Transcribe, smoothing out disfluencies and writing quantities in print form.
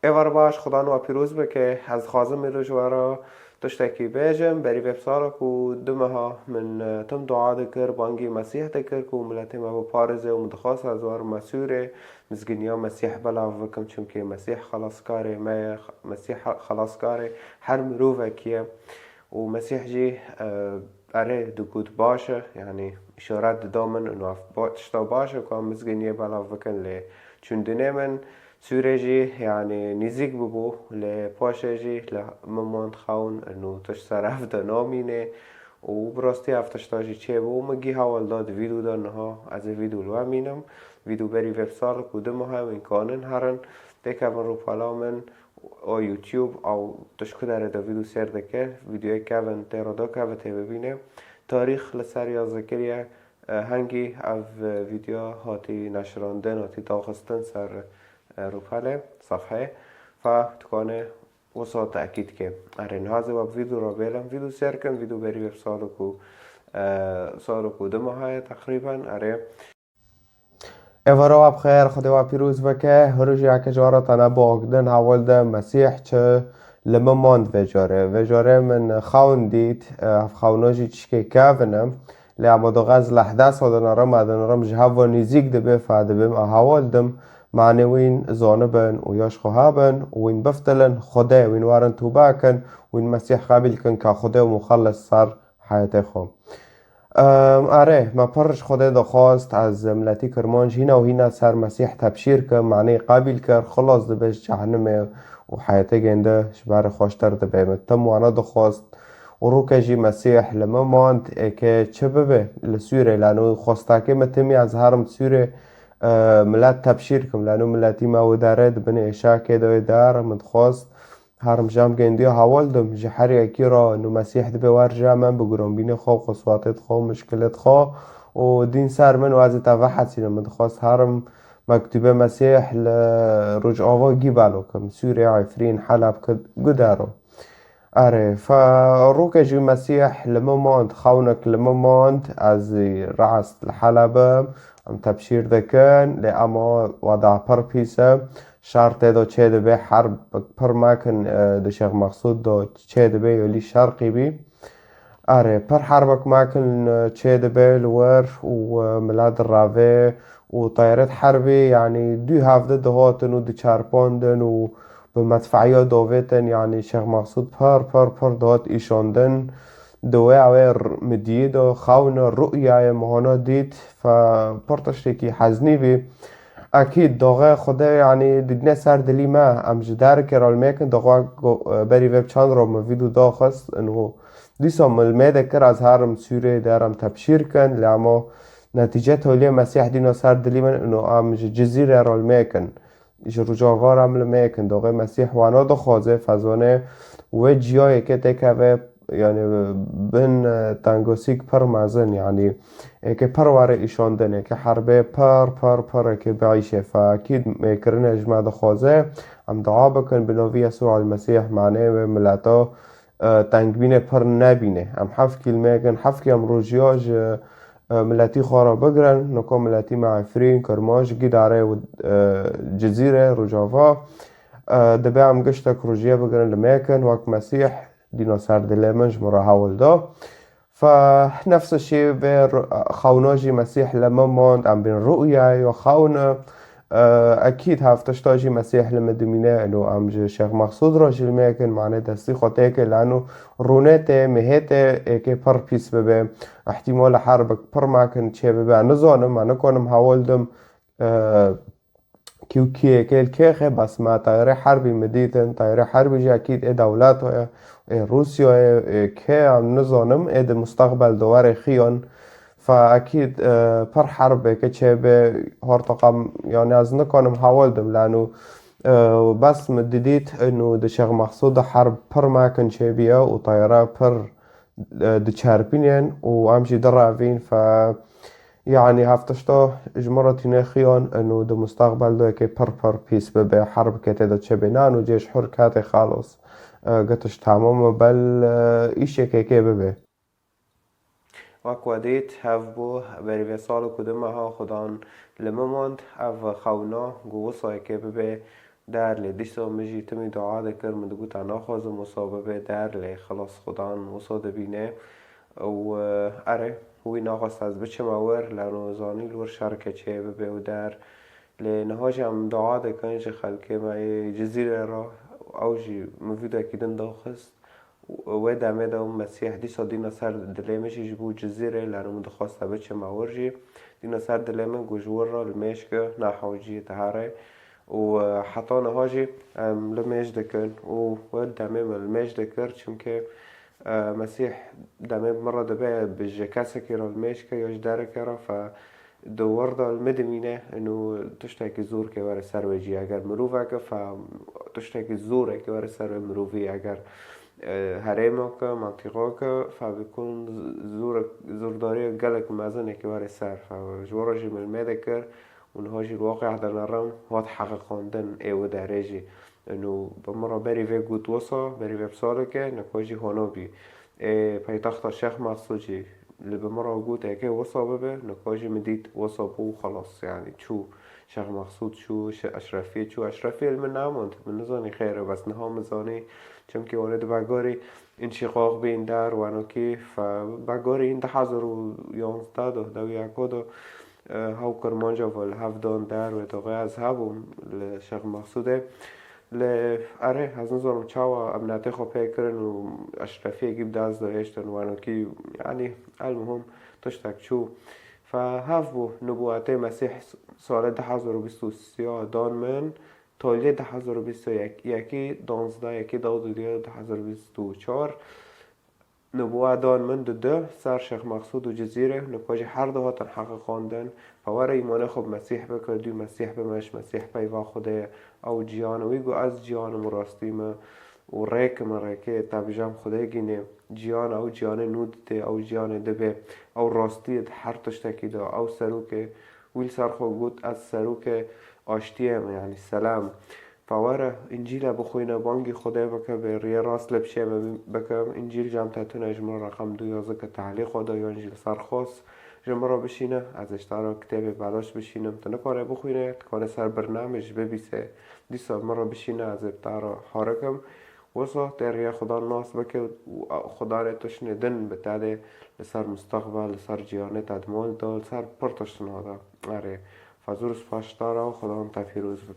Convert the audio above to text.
ایوار باش خدا نو پیروز بکه از خازم روجوارا تشتکی بیجم بری وبسارا کو دمها من تم دعا دکر بانگی مسیح دکر کو ملت ما بپارزه و متخاص از وار مسیوره مزگنیا مسیح بلا وکم چونکه مسیح خلاص کاره ما مسیح خلاص کاره هر مروفه کیه و مسیح جی اره دکود باشه يعني اشارات دامن انه تشتا باشه که مزگنیه بلا وکن لی چون دنه من سوره جي يعني نزيك ببو لباشا جي لممان خاون انو تش سر افتا نامينه و براستی افتشتا جي چه بو مگی حوال داد ویدو دا نها از ویدو لو مینم ویدو بری وبسار کودم ها وین کانن هرن دیکه من رو پالا من او یوتیوب او تشکو داره دا ویدو سر دکه ویدیوی که من تیرا دا که و تی ببینه تاریخ لسر یا ذکریه هنگی او ویدیو هاتی نشراندن هاتی داخستن سر روپاله صفحه فتکانه وصا تأکید که ارین هازه و ویدو را بیلم ویدو سر کن ویدو بری وب سالو کو دو ماهه تقریبا اره ایوارا بخیر خدا و پیروز بکه هروج یک جارا تنه باگدن حوال ده مسیح چه لما ماند وجاره من خاون دید خاوناجی چکه کهونم لما دو غز لحده سادن ارم جهو و نزیگ ده بفعده بیم احوال دم معنی وین زانبن و یاش خوابن و وین بفتلن خدا وین وارن توبه کن وین مسیح قابل کن که خدا و مخلص سر حیات خو اره ما پرش خدا دا خواست از ملتی کرمانج هینا و هینا سر مسیح تبشیر که معنی قابل کر خلاص ده بش جهنم و حیات گنده شبار خوشتر ده بیمت تم وانا دا خواست و رو که جی مسیح لما ماند که چه ببه لسوره لانو خواسته که متمی از هرم سوره ملت تبشیر کم لانو ملتی ما و داره دبن اشا که دوی دار من خواست هرم جام گندی حوال دم جحر یکی را نو مسیح دبه وار جامن بگرم بین خو قصواتت خو مشکلت خو و دین سر من و از تفا حسینم من خواست هرم مکتوبه مسیح لرج آوا گیبالو کم سوره عفرین حلب کد گدارو اره فروك جو مسيح لما ماند خونك لما ماند از رعست الحلبة ام تبشير دكان لأما وضع پر بيسا شرط دا چه دبه حرب پر ماكن دا شيخ مقصود دا چه دبه يولي شرقي بي اره پر حربك ماكن چه دبه الور وملاد الرافي وطيارات حربي يعني دو هفده دهاتن و دو چارپاندن و به مدفعیا داویتن يعني شیخ مقصود پر داد ایشاندن دوی اوه مدیه دا خون رؤیه مهانا دید پر تشتکی حزنی بی اكيد داغه خدا يعني دگنه سر دلی ما ام جدار کرال میکن داغه بری وب چند را مفیدو داخست انو دیسا ملمه دکر از هرم سوره دارم تبشیر کن لما نتیجه تولی مسیح دینا سر دلی من انو ام جزیره رال میکن ایش رجاوار عمل میکن داغه مسیح وانا دا خوازه فزانه و جیای که تکوه يعني بن تنگوسیک پر مازن يعني که پر واره ایشاندنه که حربه پر که بعیشه فاکید میکرن اجماع دا خوازه هم دعا بکن بنوی یسوع المسیح معنی و ملتا تنگبین پر نبینه هم حف کلمه کن حف که هم روژیاج ملتی خوارا بگرن نکو ملتی معفرین کرماش گیداره و جزیره رجاوا دبه هم گشتک روژیه بگرن لمیکن وک مسیح دینا سر دلمنج مرا حول دا فنفس الشيء بخوناجي مسيح لما ماند عم بين رؤيا وخونه اكيد هفتشتاجي مسيح لما دمينه انه عم شيخ مقصود راجل ميكن معناه دستي خطيك لانه رونته مهته اكي پر بيس ببه احتمال حربك پر ماكن چه ببه نزانم انا كونم حاولدم كيو كي كيل كيخه بس ما طياره حربي مديتن طياره حربي جي اكيد دولات روسيا كي عم نظانم اد مستقبل دوار خيون فاكيد پر حرب كتشي هارتقم يعني از نكونم حاولدم لانه بس مدديت انه د شيخ مقصود حرب پر ما كان شبيه وطياره پر د چاربينين وامشي درافين ف يعني هفتشتا اجمرتي خيون انه د مستقبل ده كي پر بيس ببه حرب كتدا تشبينان وجيش حركات خالص قتش تمام بل ایشه که ببه وقودیت هف بو بری سال کدوم ها خدان لما ماند او خونا گوصای که ببه در لی دیسا مجی تمی دعا دکر من دگو تا ناخواز مصابه در لی خلاص خدان مصاد بینه و اره وی ناخواست از بچه مور لانو زانی لور شرکه چه ببه و در لی نهاج هم دعا دکن جه خلکه مای جزیره را اوجی مفیده کدن داخست و دمه دا مسیح دیسا دینا سر دلیمش جبو جزیره لانو مدخواست بچه مور جی دینا سر دلیمه گوشور را لمیش که نحوجی تهاره و حتی نهاجی لمیش دکن و دمه لمیش دکر چون که مسیح دمه مرة دبه بجكاسة كيرا الميشكا يوش دارا كيرا فدور دا المدمينة انو تشتاكي زور كيوار سر وجي اگر مروفاك فتشتاكي زور كيوار سر مروفي اگر هرماك منطقاك فبيكون زورداري قلق مازن كيوار سر فجورا جي من المدكر ونهاجي الواقع در نرم هات حققاندن ايو دارجي انو بمرة بری و گوت وصا بری و بساله که نکاجی هانا بی پایتخت شیخ مقصود جی لبمرة گوت اکه وصا ببه نکاجی مدید وصا بو خلاص يعني شو شيخ مقصود شو اشرفیه شو اشرفیه من ناموند من نزانی خیره بس نها مزانی چم که وارد بگاری انشقاق بین در و انوکی فبگاری این 2011 دوی اکادو هاو کرمانجا ول هفدان در و داغه از هبوم لشيخ مقصوده اره از نظرم چاوا امناته خو پیکرن و اشرفیه گیب داز داشتن و انوکی يعني المهم تشتاك شو فهاف بو نبوته مسیح سال 2023 دان من تالیه 2021 یکی 12 یکی 2024 نبوه دان من ده سر شیخ مقصود و جزیره نکاج هر دو هاتن حققاندن فوار ایمان خب مسیح بکر دوی مسیح بمش مسیح پیوا خوده او جیان ویگو از جیان مراستیم و ریک من ریکه تبجام خوده گینه جیان او جیان نود ده او جیان دبه او راستی هر تشتکی ده او سروک ویل سرخو گود از سروک آشتیم یعنی سلام فواره انجیل بخوینه بانگی خدا بکه به ریه راست لبشه بکم انجیل جمعتتون اجمال رقم 12 که تعلیق خدا یا انجیل سرخواست جمعه بشینه از اشترا کتاب بلاش بشینم تنه کاره بخوینه کاره سر برنامج ببیسه دیسا مرا بشینه از ابتارا حارکم وصا تریه خدا ناس بکه خدا را تشنه دن بتاده لسر مستقبل لسر جیانه تدمال دال سر پرتشتن هادا اره فزور سپاشتارا و خدا هم تفیروز بکه